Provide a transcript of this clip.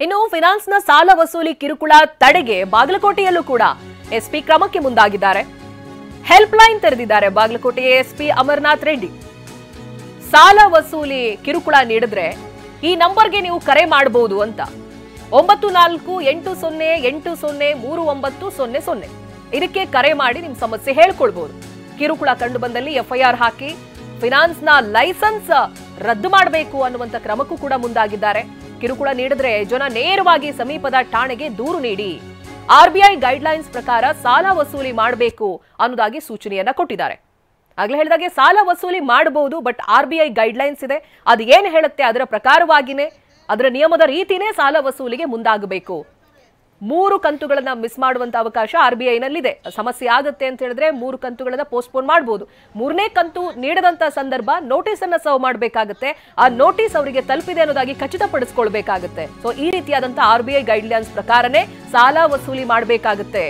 ಇನ್ನು ಫಿನಾನ್ಸ್ನ ಸಾಲ ವಸೂಲಿ ಕಿರುಕುಳ ತಡೆಗೆ ಬಾಗಲಕೋಟೆಯಲ್ಲೂ ಕೂಡ ಎಸ್ಪಿ ಕ್ರಮಕ್ಕೆ ಮುಂದಾಗಿದ್ದಾರೆ. ಹೆಲ್ಪ್ ಲೈನ್ ತೆರೆದಿದ್ದಾರೆ ಬಾಗಲಕೋಟೆಯ ಎಸ್ಪಿ ಅಮರನಾಥ್ ರೆಡ್ಡಿ. ಸಾಲ ವಸೂಲಿ ಕಿರುಕುಳ ನೀಡಿದ್ರೆ ಈ ನಂಬರ್ಗೆ ನೀವು ಕರೆ ಮಾಡಬಹುದು ಅಂತ 9480803900 ಇದಕ್ಕೆ ಕರೆ ಮಾಡಿ ನಿಮ್ಮ ಸಮಸ್ಯೆ ಹೇಳ್ಕೊಳ್ಬಹುದು. ಕಿರುಕುಳ ಕಂಡು ಬಂದಲ್ಲಿ ಎಫ್ಐಆರ್ ಹಾಕಿ ಫಿನಾನ್ಸ್ನ ಲೈಸೆನ್ಸ್ ರದ್ದು ಮಾಡಬೇಕು ಅನ್ನುವಂತ ಕ್ರಮಕ್ಕೂ ಕೂಡ ಮುಂದಾಗಿದ್ದಾರೆ. ಕಿರುಕುಳ ನೀಡಿದ್ರೆ ಜನ ನೇರವಾಗಿ ಸಮೀಪದ ಠಾಣೆಗೆ ದೂರು ನೀಡಿ ಆರ್ಬಿಐ ಗೈಡ್ಲೈನ್ಸ್ ಪ್ರಕಾರ ಸಾಲ ವಸೂಲಿ ಮಾಡಬೇಕು ಅನ್ನೋದಾಗಿ ಸೂಚನೆಯನ್ನ ಕೊಟ್ಟಿದ್ದಾರೆ. ಆಗ್ಲೇ ಹೇಳಿದಾಗೆ ಸಾಲ ವಸೂಲಿ ಮಾಡಬಹುದು, ಬಟ್ ಆರ್ಬಿಐ ಗೈಡ್ಲೈನ್ಸ್ ಇದೆ, ಅದು ಏನು ಹೇಳುತ್ತೆ ಅದರ ಪ್ರಕಾರವಾಗಿನೇ ಅದರ ನಿಯಮದ ರೀತಿನೇ ಸಾಲ ವಸೂಲಿಗೆ ಮುಂದಾಗಬೇಕು. 3 ಕಂತುಗಳನ್ನ ಮಿಸ್ ಮಾಡುವಂತ ಅವಕಾಶ ಆರ್ಬಿಐನಲ್ಲಿದೆ. ಸಮಸ್ಯೆ ಆಗುತ್ತೆ ಅಂತ ಹೇಳಿದ್ರೆ 3 ಕಂತುಗಳನ್ನ ಪೋಸ್ಟ್ಪೋನ್ ಮಾಡಬಹುದು. 3ನೇ ಕಂತು ನೀಡದಂತ ಸಂದರ್ಭ ನೋಟಿಸ್ ಅನ್ನ ಸರ್ವ್ ಮಾಡಬೇಕಾಗುತ್ತೆ. ಆ ನೋಟಿಸ್ ಅವರಿಗೆ ತಲುಪಿದೆ ಅನ್ನೋದಾಗಿ ಖಚಿತಪಡಿಸಿಕೊಳ್ಬೇಕಾಗುತ್ತೆ. ಸೊ ಈ ರೀತಿಯಾದಂತ ಆರ್ಬಿಐ ಗೈಡ್ಲೈನ್ಸ್ ಪ್ರಕಾರನೇ ಸಾಲ ವಸೂಲಿ ಮಾಡಬೇಕಾಗುತ್ತೆ.